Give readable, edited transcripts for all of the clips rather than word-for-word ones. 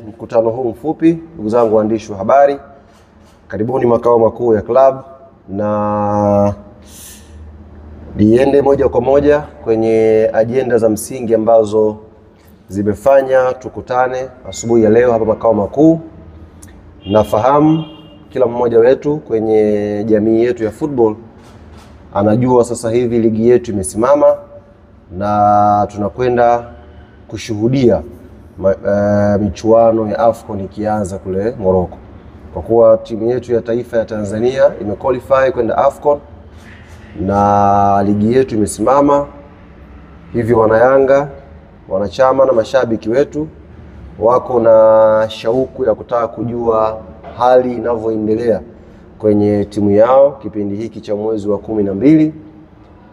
Mkutano huu mfupi, ndugu zangu waandishi wa habari, karibuni makao makuu ya club, na niende moja kwa moja kwenye ajenda za msingi ambazo zimefanya tukutane asubuhi ya leo hapa makao makuu. Nafahamu kila mmoja wetu kwenye jamii yetu ya football anajua sasa hivi ligi yetu imesimama na tunakwenda kushuhudia michuano ya AFCON ikianza kule Morocco. Kwa kuwa timu yetu ya taifa ya Tanzania imequalify kwenda AFCON na ligi yetu imesimama, hivyo wanayanga, wanachama na mashabiki wetu wako na shauku ya kutaka kujua hali inavyoendelea kwenye timu yao kipindi hiki cha mwezi wa 12.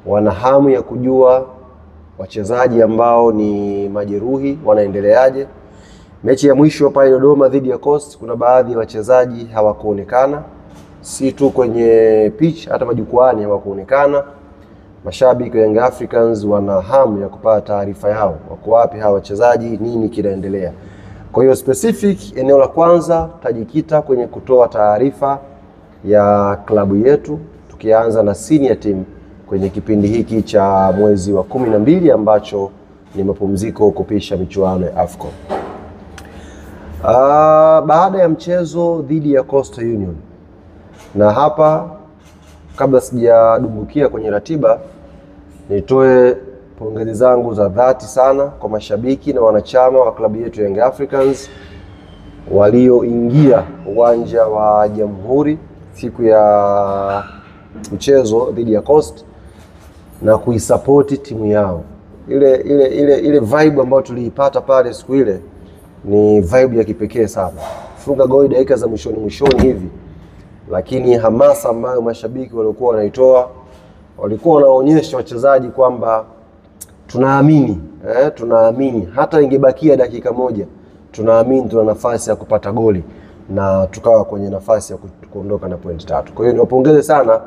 Wana hamu ya kujua wachezaji ambao ni majeruhi wanaendeleaje. Mechi ya mwisho pale Dodoma dhidi ya Coast, kuna baadhi ya wachezaji hawakuonekana, si tu kwenye pitch, hata majukwaani hawakuonekana. Mashabiki wa Young Africans wana hamu ya kupata taarifa yao, wako wapi hawa wachezaji, nini kinaendelea. Kwa hiyo specific, eneo la kwanza tajikita kwenye kutoa taarifa ya klabu yetu, tukianza na senior team kwenye kipindi hiki cha mwezi wa 12 ambacho ni mapumziko kupisha michuano ya AFCON. Baada ya mchezo dhidi ya Coastal Union, na hapa kabla sijadumbukia kwenye ratiba, nitoe pongezi zangu za dhati sana kwa mashabiki na wanachama wa klabu yetu Young Africans walioingia uwanja wa Jamhuri siku ya mchezo dhidi ya Coast na kuisupport timu yao. Ile vibe ambayo tuliipata pale siku ile ni vibe ya kipekee sana. Funga goli dakika za mwishoni hivi, lakini hamasa ambayo mashabiki walikuwa wanaitoa, walikuwa wanaonyesha wachezaji kwamba tunaamini hata ingebakia dakika moja, tunaamini tuna nafasi ya kupata goli na tukawa kwenye nafasi ya kuondoka na point 3. Kwa hiyo niwapongeze sana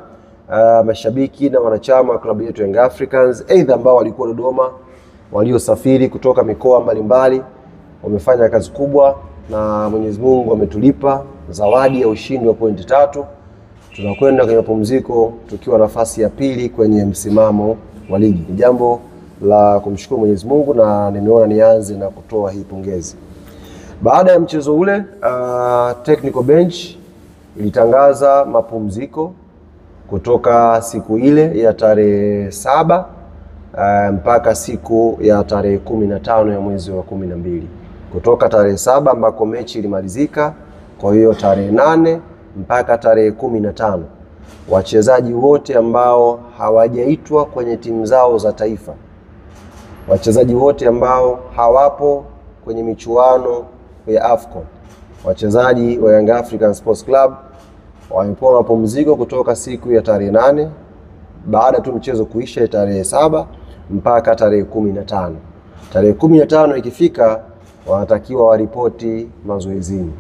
mashabiki na wanachama wa klabu yetu Young Africans, aidha ambao walikuwa Dodoma, waliosafiri kutoka mikoa mbalimbali. Wamefanya kazi kubwa na Mwenyezi Mungu ametulipa zawadi ya ushindi wa point 3. Tunakwenda kwenye mapumziko tukiwa nafasi ya pili kwenye msimamo wa ligi. Ni jambo la kumshukuru Mwenyezi Mungu na nimeona nianze na kutoa hii pongezi. Baada ya mchezo ule, technical bench ilitangaza mapumziko kutoka siku ile ya tarehe 7 mpaka siku ya tarehe 15 ya mwezi wa 12. Kutoka tarehe 7 ambako mechi ilimalizika, kwa hiyo tarehe 8 mpaka tarehe 15, wachezaji wote ambao hawajaitwa kwenye timu zao za taifa, wachezaji wote ambao hawapo kwenye michuano ya AFCON, wachezaji wa Young African Sports Club wamepewa mapumziko kutoka siku ya tarehe 8 baada tu mchezo kuisha tarehe 7 mpaka tarehe 15. Tarehe 15 ikifika, wanatakiwa waripoti mazoezini.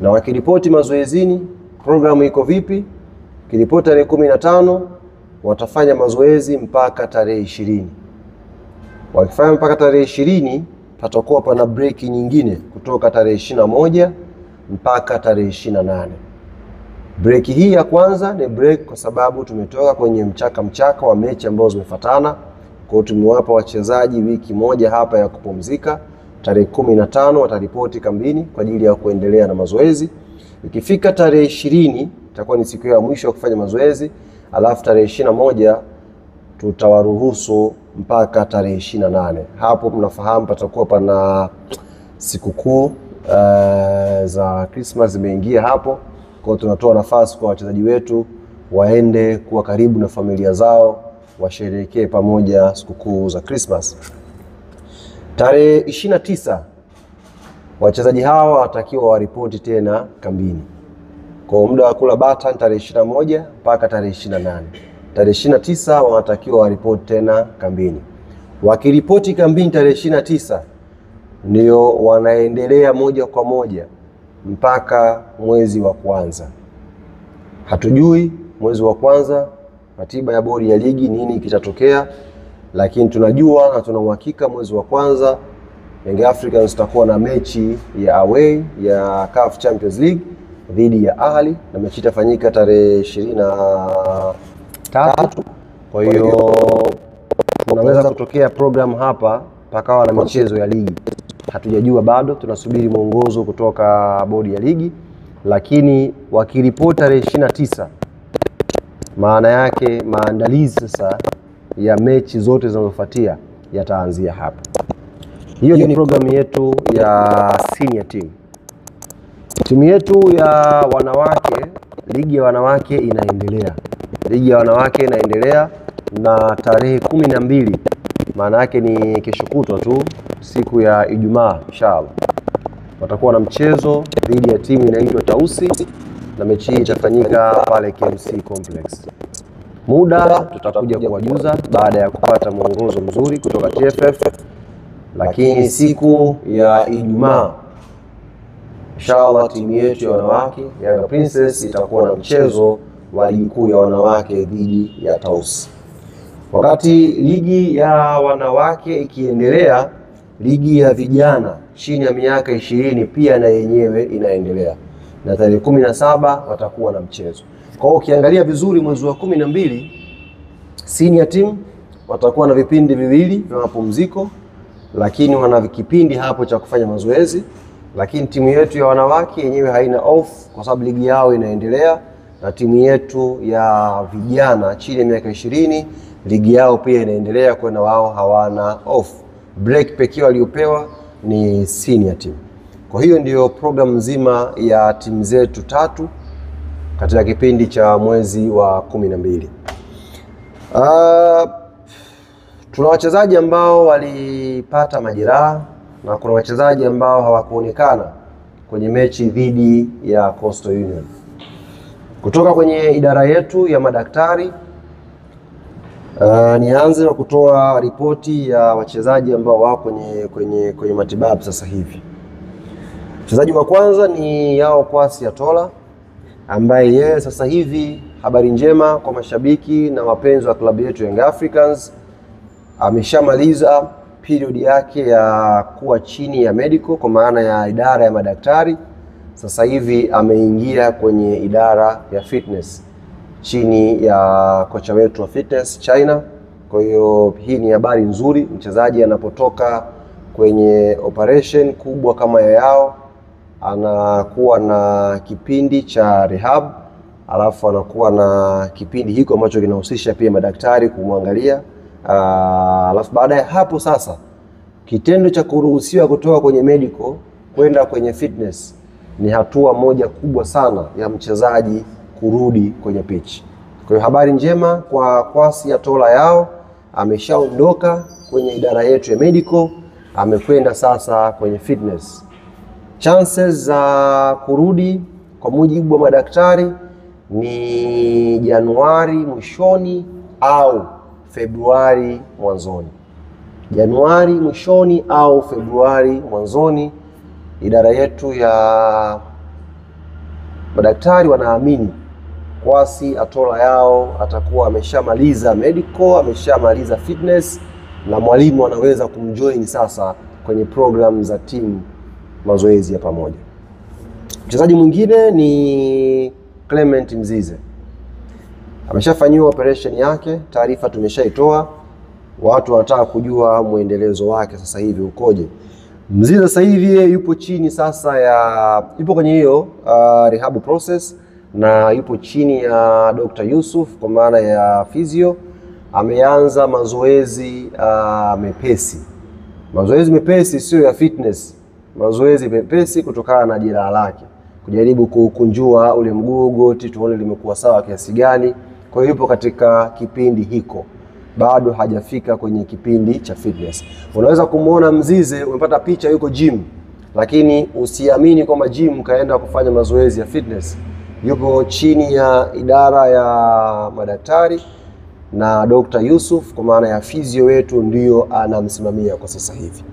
Na wakiripoti mazoezini, programu iko vipi? Kiripoti tarehe 15, watafanya mazoezi mpaka tarehe 20. Wakifanya mpaka tarehe 20, patakuwa pana break nyingine kutoka tarehe 21 mpaka tarehe 28. Break hii ya kwanza ni break kwa sababu tumetoka kwenye mchaka wa mechi ambazo zimefuatana. Kwa hiyo tumewapa wachezaji wiki moja hapa ya kupumzika. Tarehe 15 wataripoti kambini kwa ajili ya kuendelea na mazoezi. Ikifika tarehe 20 itakuwa ni siku ya mwisho ya kufanya mazoezi, alafu tarehe 21 tutawaruhusu mpaka tarehe 28. Hapo mnafahamu patakuwa pana sikukuu za Christmas zimeingia hapo. Kwa hiyo tunatoa nafasi kwa wachezaji wetu waende kuwa karibu na familia zao, washerehekee pamoja sikukuu za Christmas. Tarehe 29 wachezaji hawa watakiwa waripoti tena kambini. Kwa muda wa kula bata tarehe 21 mpaka tarehe 28. Tarehe 29 wanatakiwa waripoti tena kambini. Wakiripoti kambini tarehe 29, ndio wanaendelea moja kwa moja mpaka mwezi wa kwanza. Hatujui mwezi wa kwanza ratiba ya bodi ya ligi nini kitatokea, lakini tunajua na tuna uhakika mwezi wa kwanza Young Africans tutakuwa na mechi ya away ya CAF Champions League dhidi ya Ahli, na mechi itafanyika tarehe 23. Kwa hiyo tunaweza kutokea program hapa pakawa na michezo ya ligi. Hatujajua bado, tunasubiri mwongozo kutoka bodi ya ligi, lakini wakiripoti tarehe 29, maana yake maandalizi sasa ya mechi zote zinazofuatia yataanzia hapa. Hiyo ni programu yetu ya senior team. Timu yetu ya wanawake, ligi ya wanawake inaendelea. Ligi ya wanawake inaendelea na tarehe 12, maana yake ni kesho kutwa tu, siku ya Ijumaa inshallah, watakuwa na mchezo dhidi ya timu inaitwa Tausi, na mechi hii itafanyika pale KMC Complex. Muda tutakuja kuwajuza baada ya kupata mwongozo mzuri kutoka TFF, lakini siku ya Ijumaa inshallah timu yetu ya wanawake Yanga Princess itakuwa na mchezo wa ligi kuu ya wanawake dhidi ya Tausi. Wakati ligi ya wanawake ikiendelea, ligi ya vijana chini ya miaka 20 pia na yenyewe inaendelea, na tarehe 17 watakuwa na mchezo. Kwa hiyo ukiangalia vizuri, mwezi wa 12 senior team watakuwa na vipindi viwili vya mapumziko, lakini wana kipindi hapo cha kufanya mazoezi. Lakini timu yetu ya wanawake yenyewe haina off kwa sababu ligi yao inaendelea, na timu yetu ya vijana chini ya miaka 20 ligi yao pia inaendelea, kwa na wao hawana off. Break pekee waliopewa ni senior team. Kwa hiyo ndiyo program nzima ya timu zetu tatu katika kipindi cha mwezi wa 12. Tuna wachezaji ambao walipata majeraha na kuna wachezaji ambao hawakuonekana kwenye mechi dhidi ya Coastal Union. Kutoka kwenye idara yetu ya madaktari, nianze na kutoa ripoti ya wachezaji ambao wako kwenye matibabu sasa hivi. Mchezaji wa kwanza ni Yao Kwasi Atola, ambaye yeye sasa hivi, habari njema kwa mashabiki na wapenzi wa klabu yetu Young Africans, ameshamaliza period yake ya kuwa chini ya medical, kwa maana ya idara ya madaktari. Sasa hivi ameingia kwenye idara ya fitness chini ya kocha wetu wa fitness China. Kwa hiyo hii ni habari nzuri. Mchezaji anapotoka kwenye operation kubwa kama Yao, anakuwa na kipindi cha rehab, alafu anakuwa na kipindi hiko ambacho kinahusisha pia madaktari kumwangalia. Alafu baada ya hapo sasa, kitendo cha kuruhusiwa kutoka kwenye medical kwenda kwenye fitness ni hatua moja kubwa sana ya mchezaji kurudi kwenye pitch. Kwa hiyo habari njema kwa Kwasi Atola Yao, ameshaondoka kwenye idara yetu ya medical, amekwenda sasa kwenye fitness. Chances za kurudi kwa mujibu wa madaktari ni Januari mwishoni au Februari mwanzoni. Januari mwishoni au Februari mwanzoni. Idara yetu ya madaktari wanaamini Kwasi Atola Yao atakuwa ameshamaliza medical, ameshamaliza fitness, na mwalimu anaweza kumjoin sasa kwenye program za timu, mazoezi ya pamoja. Mchezaji mwingine ni Clement Mzize. Ameshafanyiwa operation yake, taarifa tumeshaitoa. Watu wanataka kujua muendelezo wake sasa hivi ukoje. Mzize sasa hivi yupo chini sasa yupo kwenye hiyo rehab process, na yupo chini ya Dr. Yusuf kwa maana ya physio. Ameanza mazoezi mepesi. Mazoezi mepesi sio ya fitness. Mazoezi mepesi kutokana na jeraha lake, kujaribu kukunjua ule mguu, goti, tuone limekuwa sawa kiasi gani. Kwa hiyo yupo katika kipindi hiko, bado hajafika kwenye kipindi cha fitness. Unaweza kumuona Mzize, umepata picha yuko gym, lakini usiamini kwamba gym kaenda kufanya mazoezi ya fitness. Yuko chini ya idara ya madaktari na Dr. Yusuf kwa maana ya physio wetu ndio anamsimamia kwa sasa hivi.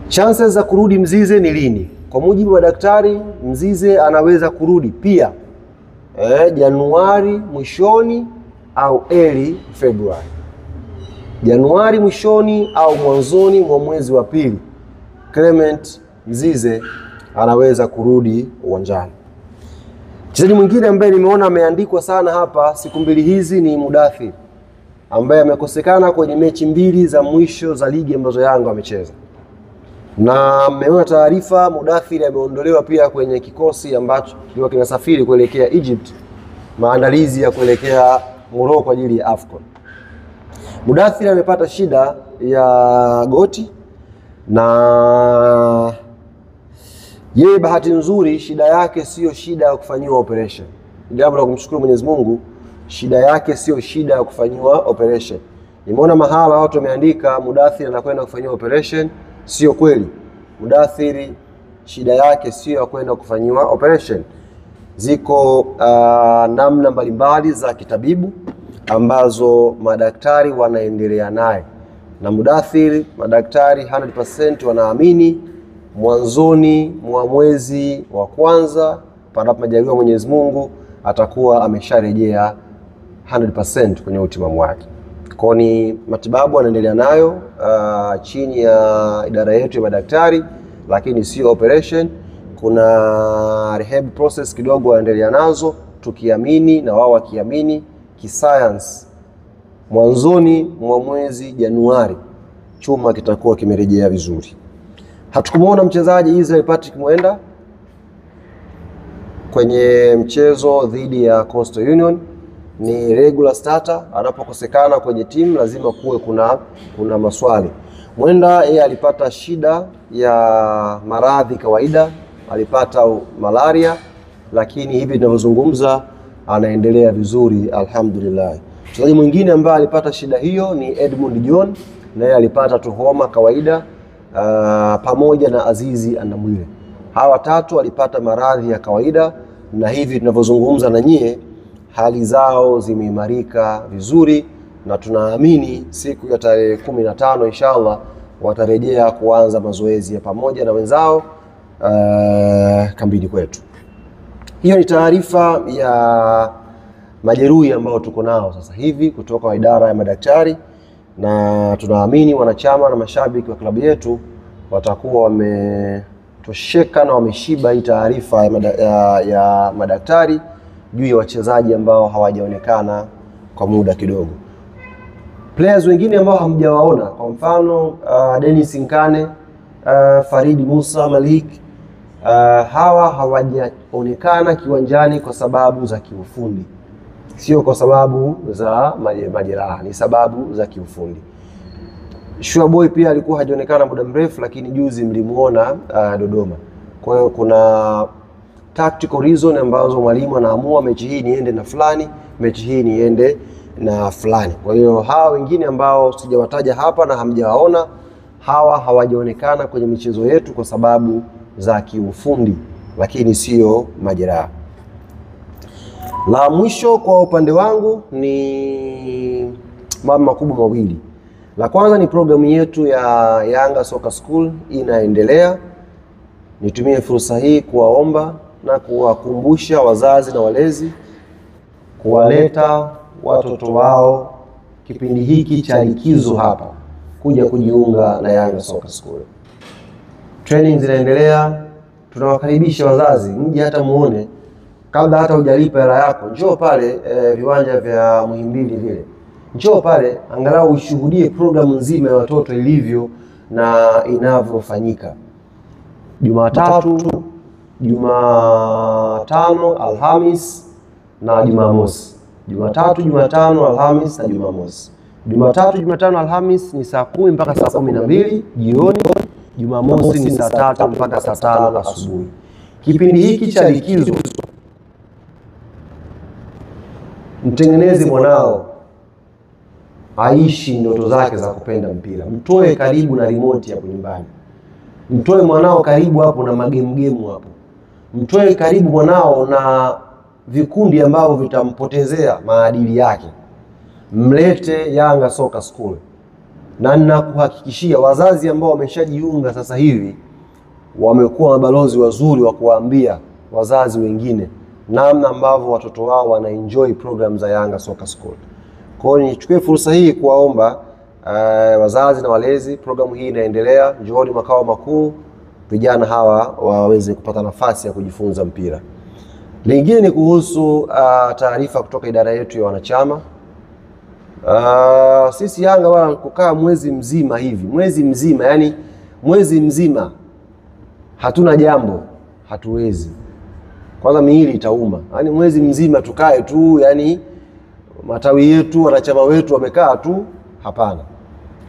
Chances za kurudi Mzize ni lini? Kwa mujibu wa daktari, Mzize anaweza kurudi pia Januari mwishoni au early February. Januari mwishoni au mwanzoni mwa mwezi wa pili Clement Mzize anaweza kurudi uwanjani. Mchezaji mwingine ambaye nimeona ameandikwa sana hapa siku mbili hizi ni Mudathir, ambaye amekosekana kwenye mechi mbili za mwisho za ligi ambazo Yanga amecheza. Na mmeona taarifa Mudathir ameondolewa pia kwenye kikosi ambacho kilikuwa kinasafiri kuelekea Egypt, maandalizi ya kuelekea Morocco kwa ajili ya AFCON. Mudathir amepata shida ya goti, na yeye bahati nzuri shida yake sio shida ya kufanyiwa operation. Jambo la kumshukuru Mwenyezi Mungu, shida yake sio shida ya kufanyiwa operation. Nimeona mahala watu wameandika Mudathir anakwenda kufanyiwa operation. Sio kweli. Mudathir shida yake sio ya kwenda kufanyiwa operation. Ziko namna mbalimbali za kitabibu ambazo madaktari wanaendelea naye, na Mudathir madaktari 100% wanaamini mwanzoni mwa mwezi wa kwanza, panapo majaliwa Mwenyezi Mungu, atakuwa amesharejea 100% kwenye utimamu wake. Kwa ni matibabu anaendelea nayo chini ya idara yetu ya madaktari, lakini sio operation. Kuna rehab process kidogo anaendelea nazo, tukiamini na wao wakiamini kisayansi mwanzoni mwa mwezi Januari chuma kitakuwa kimerejea vizuri. Hatukumuona mchezaji Israel Patrick Mwenda kwenye mchezo dhidi ya Coastal Union. Ni regular starter, anapokosekana kwenye timu lazima kuwe kuna maswali. Mwenda yeye alipata shida ya maradhi kawaida, alipata malaria, lakini hivi tunavyozungumza anaendelea vizuri alhamdulillah. Mchezaji mwingine ambaye alipata shida hiyo ni Edmund John, naye alipata tu homa kawaida pamoja na Azizi Andamwile. Hawa tatu walipata maradhi ya kawaida, na hivi tunavyozungumza na nyie hali zao zimeimarika vizuri, na tunaamini siku ya tarehe 15 inshallah watarejea kuanza mazoezi ya pamoja na wenzao kambini kwetu. Hiyo ni taarifa ya majeruhi ambao tuko nao sasa hivi kutoka wa idara ya madaktari, na tunaamini wanachama na mashabiki wa klabu yetu watakuwa wametosheka na wameshiba hii taarifa ya madaktari juu ya wachezaji ambao hawajaonekana kwa muda kidogo. Players wengine ambao hamjawaona, kwa mfano Dennis Nkane, Farid Musa Malik, hawa hawajaonekana kiwanjani kwa sababu za kiufundi, sio kwa sababu za majeraha, ni sababu za kiufundi. Shuaboy pia alikuwa hajaonekana muda mrefu, lakini juzi mlimuona Dodoma. Kwa hiyo kuna tactical reason ambazo mwalimu anaamua mechi hii niende na fulani, mechi hii niende na fulani. Kwa hiyo hawa wengine ambao sijawataja hapa na hamjawaona, hawa hawajaonekana kwenye michezo yetu kwa sababu za kiufundi, lakini sio majeraha. La mwisho kwa upande wangu ni mambo makubwa mawili. La kwanza ni programu yetu ya Yanga Soccer School inaendelea. Nitumie fursa hii kuwaomba na kuwakumbusha wazazi na walezi kuwaleta watoto wao kipindi hiki cha likizo hapa kuja kujiunga na Yanga Soccer School. Training zinaendelea, tunawakaribisha wazazi mje hata muone, kabla hata hujalipa hela yako, njoo pale viwanja vya Muhimbili vile. Njoo pale angalau ushuhudie programu nzima ya watoto ilivyo na inavyofanyika. Jumatatu, Jumatano, Alhamis na Jumamosi. Jumatatu, Jumatano, Alhamis na Jumamosi. Jumatatu, Jumatano, Alhamis ni saa 10 mpaka saa 12 jioni. Jumamosi ni saa 3 mpaka saa 5 asubuhi. Kipindi hiki cha likizo mtengeneze mwanao aishi ndoto zake za kupenda mpira. Mtoe karibu na remote hapo nyumbani. Mtoe mwanao karibu hapo na magemu hapo. Mtoe karibu mwanao na vikundi ambavyo vitampotezea maadili yake. Mlete Yanga Soccer School. Na ninakuhakikishia wazazi ambao wameshajiunga sasa hivi wamekuwa mabalozi wazuri wa kuwaambia wazazi wengine namna ambavyo watoto wao wanaenjoy program za Yanga Soccer School. Kwa hiyo nichukue fursa hii kuwaomba wazazi na walezi, programu hii inaendelea. Njooni makao makuu, vijana hawa waweze kupata nafasi ya kujifunza mpira. Lingine ni kuhusu taarifa kutoka idara yetu ya wanachama. Sisi Yanga wala kukaa mwezi mzima hivi, mwezi mzima hatuna jambo, hatuwezi. Kwanza miili itauma. Yaani mwezi mzima tukae tu, yani matawi yetu, wanachama wetu wamekaa tu, hapana.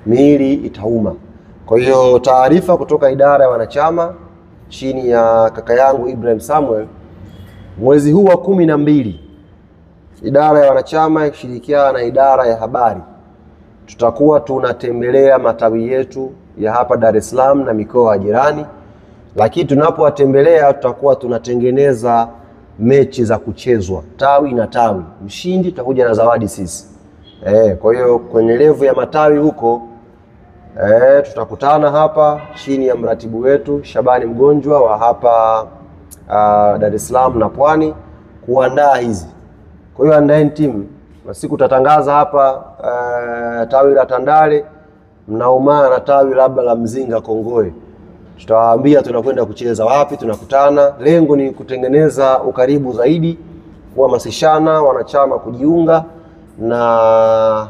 Miili itauma. Kwa hiyo taarifa kutoka idara ya wanachama chini ya kaka yangu Ibrahim Samuel, mwezi huu wa 12 idara ya wanachama ikishirikiana na idara ya habari tutakuwa tunatembelea matawi yetu ya hapa Dar es Salaam na mikoa jirani. Lakini tunapowatembelea tutakuwa tunatengeneza mechi za kuchezwa tawi na tawi. Mshindi tutakuja na zawadi sisi. Kwa hiyo kwenye level ya matawi huko tutakutana hapa chini ya mratibu wetu Shabani Mgonjwa wa hapa Dar es Salaam na Pwani kuandaa hizi. Kwa hiyo andaeni timu. Na siku tutatangaza hapa tawi la Tandale mnaumana na tawi labda la Mzinga Kongoe. Tutawaambia tunakwenda kucheza wapi, tunakutana. Lengo ni kutengeneza ukaribu zaidi, kuhamasishana wanachama kujiunga na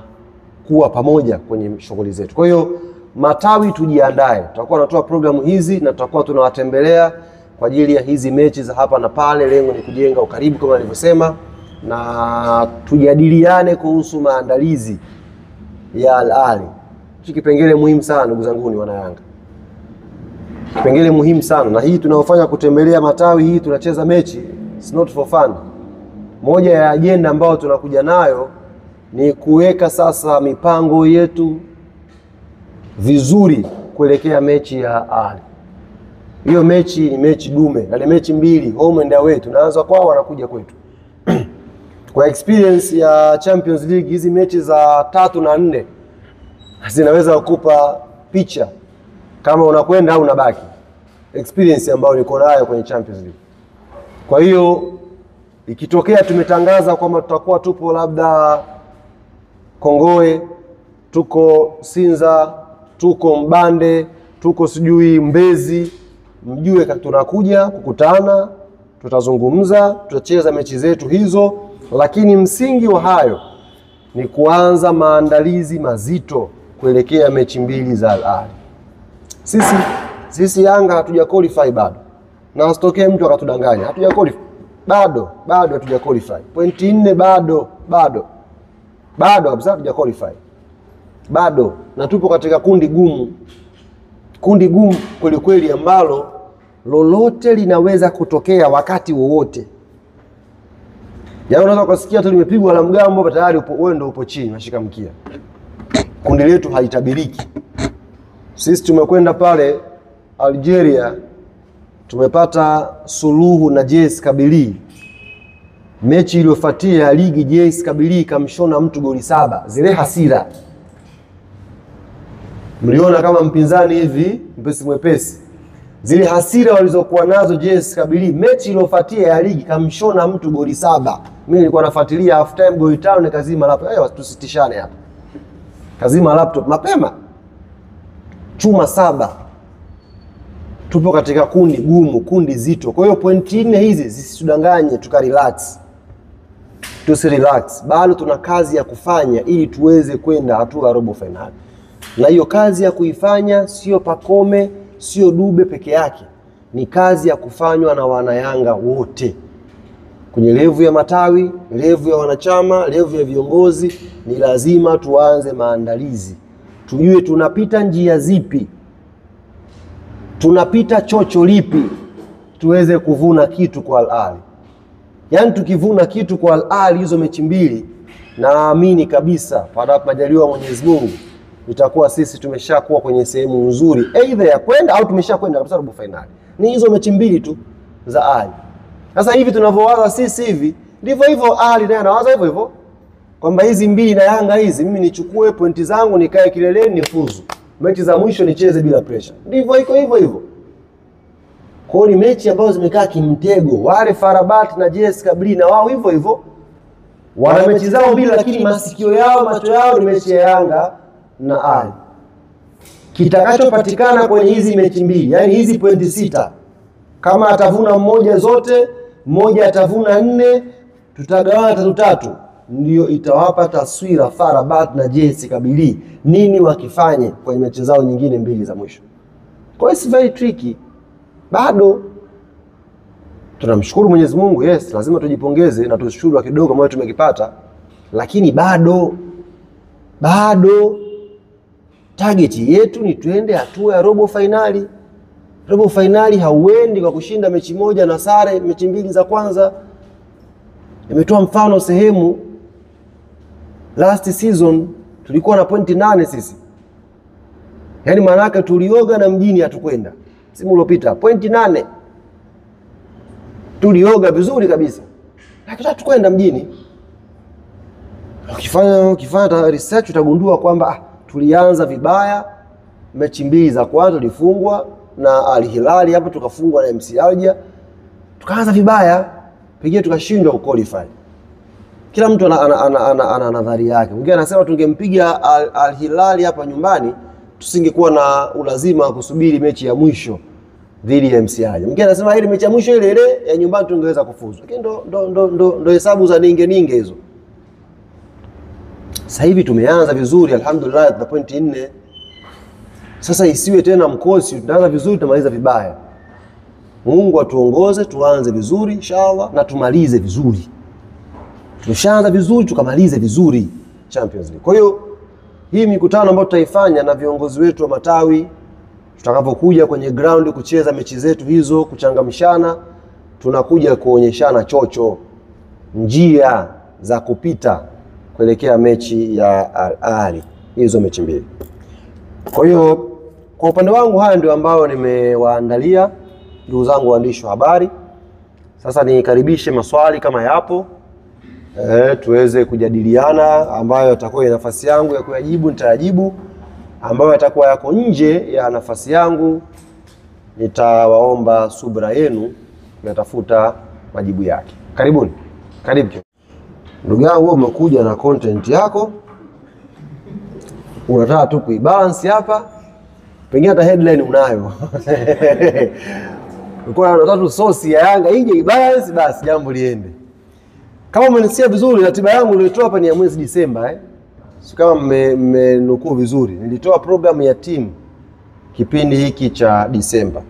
kuwa pamoja kwenye shughuli zetu. Kwa hiyo matawi tujiandae. Tutakuwa tunatoa programu hizi na tutakuwa tunawatembelea kwa ajili ya hizi mechi za hapa na pale. Lengo ni kujenga ukaribu kama nilivyosema, na tujadiliane kuhusu maandalizi ya Al Ahly. Hiki kipengele muhimu sana ndugu zangu ni wana Yanga. Kipengele muhimu sana, na hii tunaofanya kutembelea matawi, hii tunacheza mechi, it's not for fun. Moja ya agenda ambayo tunakuja nayo ni kuweka sasa mipango yetu vizuri kuelekea mechi ya Ahly. Hiyo mechi ni mechi dume, na mechi mbili home and away, tunaanza kwao wanakuja kwetu. Kwa experience ya Champions League, hizi mechi za 3 na 4 zinaweza kukupa picha kama unakwenda au unabaki. Experience ambayo niko nayo kwenye Champions League. Kwa hiyo ikitokea tumetangaza kwamba tutakuwa tupo labda Kongoe, tuko Sinza, tuko Mbande, tuko sijui Mbezi, mjue tunakuja kukutana, tutazungumza, tutacheza mechi zetu hizo. Lakini msingi wa hayo ni kuanza maandalizi mazito kuelekea mechi mbili za Al Ahly. Sisi Yanga hatuja qualify bado. Na asitokee mtu akatudanganya. Hatuja qualify. Bado hatuja qualify. Pointi 4 bado kabisa hatuja qualify. Bado, na tupo katika kundi gumu. Kundi gumu kweli kweli ambalo lolote linaweza kutokea wakati wowote. Yaani unaweza kusikia tu limepigwa la mgambo tayari wewe ndio upo chini unashika mkia. Kundi letu haitabiriki. Sisi tumekwenda pale Algeria, tumepata suluhu na JS Kabylie. Mechi iliyofuatia ya ligi JS Kabylie kamshona mtu goli 7. Zile hasira. Mliona kama mpinzani hivi mpesi mwepesi. Zile hasira walizokuwa nazo JS Kabylie, mechi iliyofuatia ya ligi kamshona mtu goli 7. Mimi nilikuwa nafuatilia half time goli 5 nikazima laptop. Tusitishane hapa. Kazima laptop mapema. Chuma 7. Tupo katika kundi gumu, kundi zito. Kwa hiyo pointi 4 hizi zisitudanganye tukarelax. Tusirelax. Bado tuna kazi ya kufanya ili tuweze kwenda hatua ya robo finali. Na hiyo kazi ya kuifanya sio Pacome, sio Dube peke yake. Ni kazi ya kufanywa na wanayanga wote. Kwenye levu ya matawi, levu ya wanachama, levu ya viongozi, ni lazima tuanze maandalizi. Tujue tunapita njia zipi, tunapita chocho lipi, tuweze kuvuna kitu kwa Al Ahly. Yaani tukivuna kitu kwa Al Ahly hizo mechi mbili, naamini kabisa panapo majaliwa Mwenyezi Mungu itakuwa sisi tumeshakuwa kwenye sehemu nzuri either ya kwenda au tumeshakwenda kabisa robo finali. Ni hizo mechi mbili tu za Ahly. Sasa hivi tunavyowaza sisi hivi, ndivyo hivyo Ahly naye anawaza hivyo hivyo. Kwamba hizi mbili na Yanga hizi mimi nichukue pointi zangu nikae kileleni nifuzu. Mechi za mwisho nicheze bila pressure. Ndivyo iko hivyo hivyo. Kwa ni mechi ambazo zimekaa kimtego. Wale Farabat na JS Kabylie na wao hivyo hivyo. Wana mechi zao mbili lakini masikio yao, macho yao ni mechi ya Yanga. na Ahly. Kitakachopatikana kwenye hizi mechi mbili, yani hizi pointi 6, kama atavuna mmoja zote, mmoja atavuna 4, tutagawana 3-3, ndio itawapa taswira FAR Rabat na JS Kabylie nini wakifanye kwenye mechi zao nyingine mbili za mwisho. Kwa hiyo it's very tricky. Bado tunamshukuru Mwenyezi Mungu, yes, lazima tujipongeze na tushukuru kidogo ambacho tumekipata, lakini bado target yetu ni twende hatua ya robo finali. Robo finali hauendi kwa kushinda mechi moja na sare mechi mbili za kwanza. Nimetoa mfano sehemu, last season tulikuwa na pointi 8 sisi. Yaani maana yake tulioga na mjini hatukwenda. Msimu uliopita pointi 8. Tulioga vizuri kabisa. Lakini hatukwenda mjini. Ukifanya research utagundua kwamba tulianza vibaya, mechi mbili za kwanza tulifungwa na Al Hilal, hapo tukafungwa na MC Alger. Tukaanza vibaya, pengine tukashindwa kuqualify. Kila mtu ana nadhari yake. Mwingine anasema tungempiga Al Hilal hapa nyumbani tusingekuwa na ulazima wa kusubiri mechi ya mwisho dhidi ya MC Alger. Mwingine anasema ile mechi ya mwisho ile ya nyumbani tungeweza kufuzu. Lakini ndo hesabu za ninge hizo. Sasa hivi tumeanza vizuri, alhamdulillah, tuna pointi 4. Sasa isiwe tena mkosi, tunaanza vizuri tumaliza vibaya. Mungu atuongoze tuanze vizuri inshallah na tumalize vizuri. Tumeshaanza vizuri tukamalize vizuri Champions League. Kwa hiyo hii mikutano ambayo tutaifanya na viongozi wetu wa matawi, tutakapokuja kwenye ground kucheza mechi zetu hizo, kuchangamshana, tunakuja kuonyeshana chocho, njia za kupita kuelekea mechi ya Al Ahly, hizo mechi mbili. Kwa hiyo kwa upande wangu haya ndio ambayo nimewaandalia ndugu zangu waandishi wa habari. Sasa nikaribishe maswali kama yapo, tuweze kujadiliana. Ambayo yatakuwa ya nafasi yangu ya kuyajibu nitayajibu, ambayo yatakuwa yako nje ya nafasi yangu nitawaomba subra yenu natafuta majibu yake. Karibuni. Karibu. Ndugu yangu, wewe umekuja na content yako, unataka tu kuibalance hapa, pengine hata headline unayo. Uko unataka tu source ya Yanga ije ibalance, basi jambo liende. Kama umenisikia vizuri, ratiba yangu nilitoa hapa ni ya mwezi Disemba, si kama mmenukuu vizuri. Nilitoa program ya team kipindi hiki cha Disemba.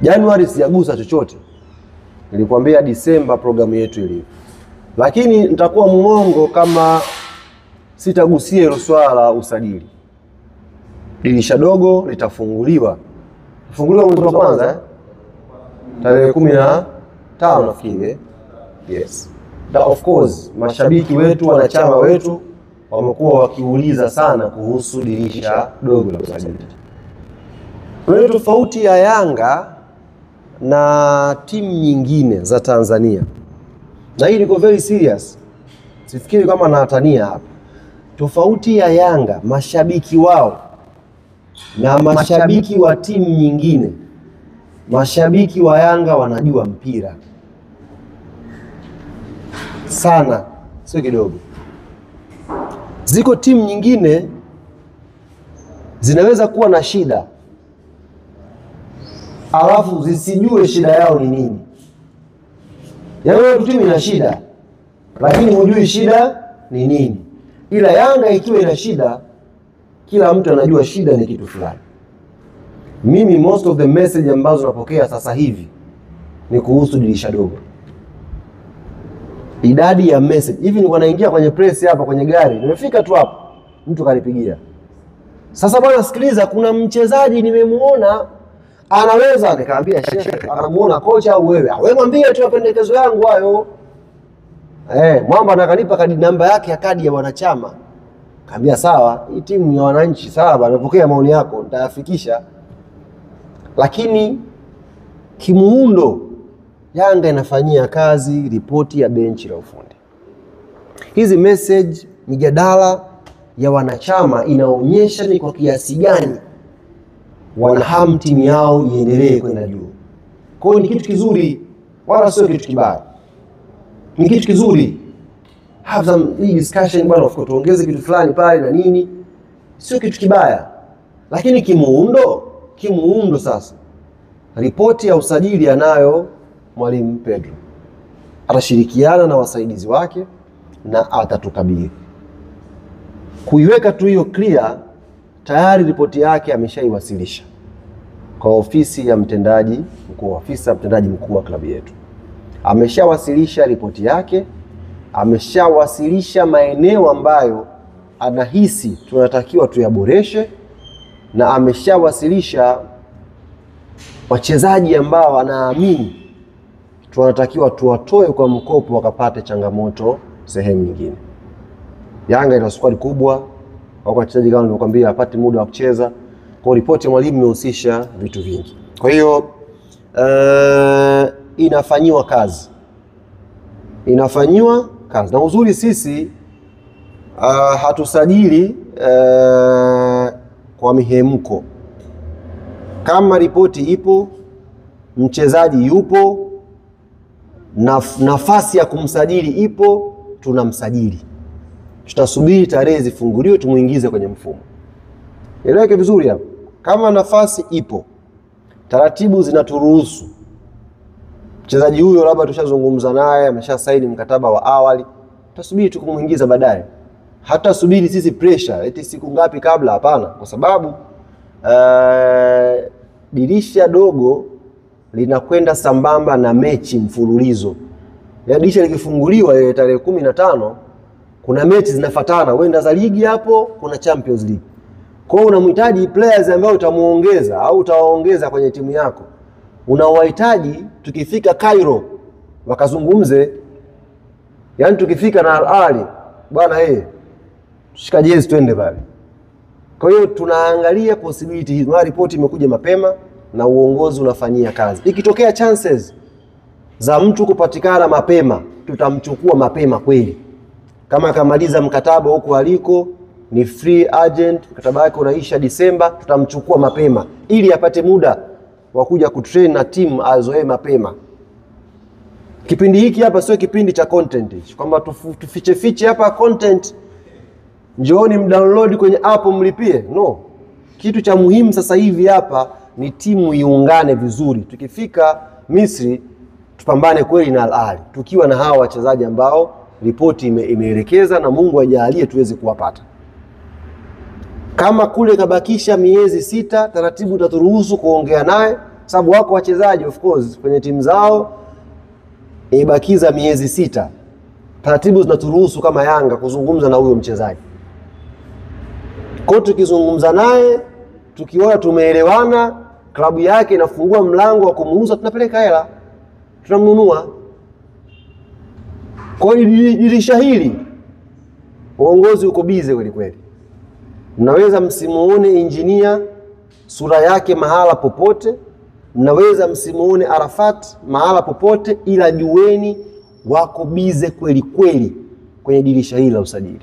Januari sijagusa chochote. Nilikwambia Disemba programu yetu ilivyo. Lakini nitakuwa muongo kama sitagusia hilo swala la usajili. Dirisha dogo litafunguliwa. Kufunguliwa mwezi wa kwanza tarehe 15 nafikiri. Yes. Of course, mashabiki wetu, wanachama wetu wamekuwa wakiuliza sana kuhusu dirisha dogo la usajili. Kwa tofauti ya Yanga na timu nyingine za Tanzania, na hii niko very serious, sifikiri kama natania hapa. Tofauti ya Yanga, mashabiki wao na mashabiki wa timu nyingine, mashabiki wa Yanga wanajua mpira sana, sio kidogo. Ziko timu nyingine zinaweza kuwa na shida alafu zisijue shida yao ni nini. Yaani timu ina shida lakini hujui shida ni nini. Ila Yanga ikiwa ina shida, kila mtu anajua shida ni kitu fulani. Mimi most of the message ambazo napokea sasa hivi ni kuhusu dirisha dogo. Idadi ya message hivi, nilikuwa naingia kwenye press hapa kwenye gari, nimefika tu hapo mtu kanipigia, sasa bwana sikiliza, kuna mchezaji nimemuona anaweza. Nikamwambia shekhe, anamuona kocha au wewe? Wewe mwambie tu mapendekezo yangu hayo. Mwamba anakanipa kadi namba yake ya kadi ya wanachama. Kaambia sawa, hii timu ya wananchi sawa bwana, napokea maoni yako, nitayafikisha. Lakini kimuundo Yanga inafanyia kazi ripoti ya benchi la ufundi. Hizi message, mijadala ya wanachama inaonyesha ni kwa kiasi gani wanahamu timu yao iendelee kwenda juu. Kwa hiyo ni kitu kizuri, wala sio kitu kibaya. Ni kitu kizuri. Have some discussion bwana, of course tuongeze kitu fulani pale na nini. sio kitu kibaya, lakini kimuundo sasa, ripoti ya usajili anayo Mwalimu Pedro, atashirikiana na wasaidizi wake na atatukabidhi. Kuiweka tu hiyo clear, tayari ripoti yake ameshaiwasilisha kwa ofisi ya mtendaji mkuu wa klabu yetu. Ameshawasilisha ripoti yake, ameshawasilisha maeneo ambayo anahisi tunatakiwa tuyaboreshe, na ameshawasilisha wachezaji ambao anaamini tunatakiwa tuwatoe kwa mkopo wakapate changamoto sehemu nyingine. Yanga ina squad kubwa, wako wachezaji kama nilivyokuambia apate muda wa kucheza. Kwa ripoti ya mwalimu imehusisha vitu vingi. Kwa hiyo inafanywa kazi. Na uzuri sisi hatusajili kwa mihemko. Kama ripoti ipo, mchezaji yupo, nafasi ya kumsajili ipo, tunamsajili. Tutasubiri tarehe zifunguliwe tumuingize kwenye mfumo. Eleweke vizuri hapo. Kama nafasi ipo, taratibu zinaturuhusu, mchezaji huyo labda tushazungumza naye, amesha saini mkataba wa awali, tutasubiri tukumuingiza baadaye. Hata subiri sisi pressure eti siku ngapi kabla, hapana, kwa sababu dirisha dogo linakwenda sambamba na mechi mfululizo. Ya dirisha likifunguliwa ile tarehe 15, kuna mechi zinafuatana, wenda za ligi hapo, kuna Champions League. Kwa hiyo unamhitaji players ambao utamuongeza au utawaongeza kwenye timu yako. Unawahitaji tukifika Cairo wakazungumze. Yaani tukifika na Al Ahly, bwana tushika jezi twende pale. Kwa hiyo tunaangalia possibility hizo. Ripoti imekuja mapema na uongozi unafanyia kazi. Ikitokea chances za mtu kupatikana mapema, tutamchukua mapema kweli. Kama akamaliza mkataba huko aliko, ni free agent, mkataba wake unaisha Disemba, tutamchukua mapema ili apate muda wa kuja kutrain na timu azoee mapema. Kipindi hiki hapa sio kipindi cha content, kwamba tufiche hapa content, njooni mdownload kwenye app mlipie. No. Kitu cha muhimu sasa hivi hapa ni timu iungane vizuri. Tukifika Misri tupambane kweli na Al Ahly, tukiwa na hawa wachezaji ambao ripoti imeelekeza na Mungu ajalie tuweze kuwapata. Kama kule kabakisha miezi 6, taratibu utaturuhusu kuongea naye, sababu wako wachezaji of course kwenye timu zao imebakiza miezi 6. Taratibu zinaturuhusu kama Yanga kuzungumza na huyo mchezaji. Kwa tukizungumza naye, tukiona tumeelewana, klabu yake inafungua mlango wa kumuuza, tunapeleka hela, tunamnunua. Kwa hiyo dirisha hili uongozi uko bize kweli kweli. Mnaweza msimuone engineer sura yake mahala popote, mnaweza msimuone Arafat mahala popote, ila jueni wako bize kweli kweli kwenye dirisha hili la usajili.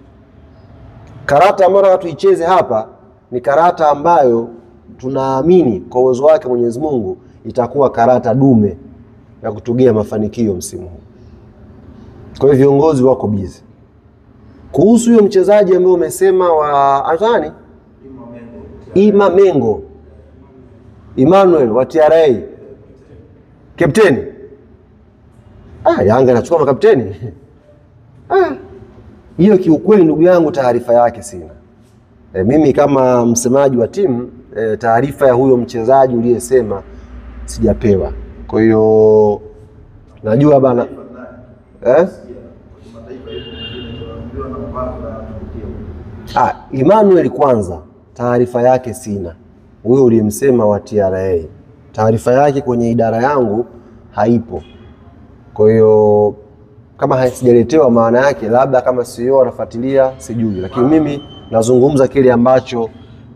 Karata ambayo tuicheze hapa ni karata ambayo tunaamini kwa uwezo wake Mwenyezi Mungu itakuwa karata dume ya kutugea mafanikio msimu huu. Kwa hiyo viongozi wako bize. Kuhusu huyo mchezaji ambaye umesema wa Azani Mengo Emmanuel wa TRA, kapteni. Yanga anachukua makapteni. Hiyo kiukweli ndugu yangu taarifa yake sina. Mimi kama msemaji wa timu taarifa ya huyo mchezaji uliyesema sijapewa. Kwa hiyo najua bana Emmanuel kwanza taarifa yake sina. Huyo uliyemsema wa TRA taarifa yake kwenye idara yangu haipo. Kwa hiyo kama haisijaletewa maana yake labda kama CEO anafuatilia sijui, lakini mimi nazungumza kile ambacho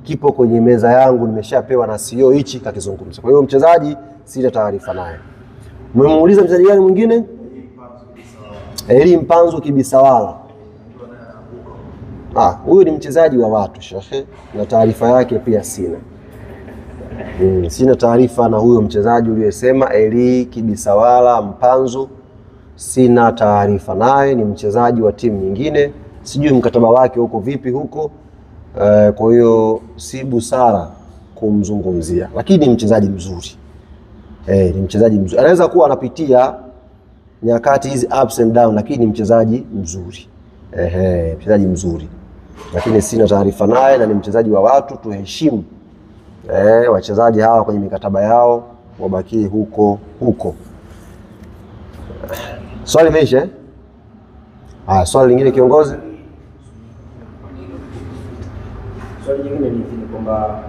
kipo kwenye meza yangu, nimeshapewa na CEO hichi kakizungumza. Kwa hiyo mchezaji sina taarifa naye. Umemuuliza mchezaji gani mwingine? Eli Mpanzu Kibisawala. Huyu ni mchezaji wa watu shehe, na taarifa yake pia sina. Sina taarifa na huyo mchezaji uliyesema Eli Kibisawala Mpanzu, sina taarifa naye. Ni mchezaji wa timu nyingine, sijui mkataba wake huko vipi huko. Kwa hiyo si busara kumzungumzia, lakini ni mchezaji mzuri. Ni mchezaji mzuri. Anaweza kuwa anapitia nyakati hizi ups and down, lakini ni mchezaji mzuri. Mchezaji mzuri. Lakini sina taarifa naye, na ni mchezaji wa watu, tuheshimu wachezaji hawa kwenye mikataba yao, wabakie huko huko. Swali limeisha. Swali lingine kiongozi. Swali lingine ni kwamba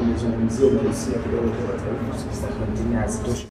umezungumzia umehusia kidogo kwa taifa hazitoshi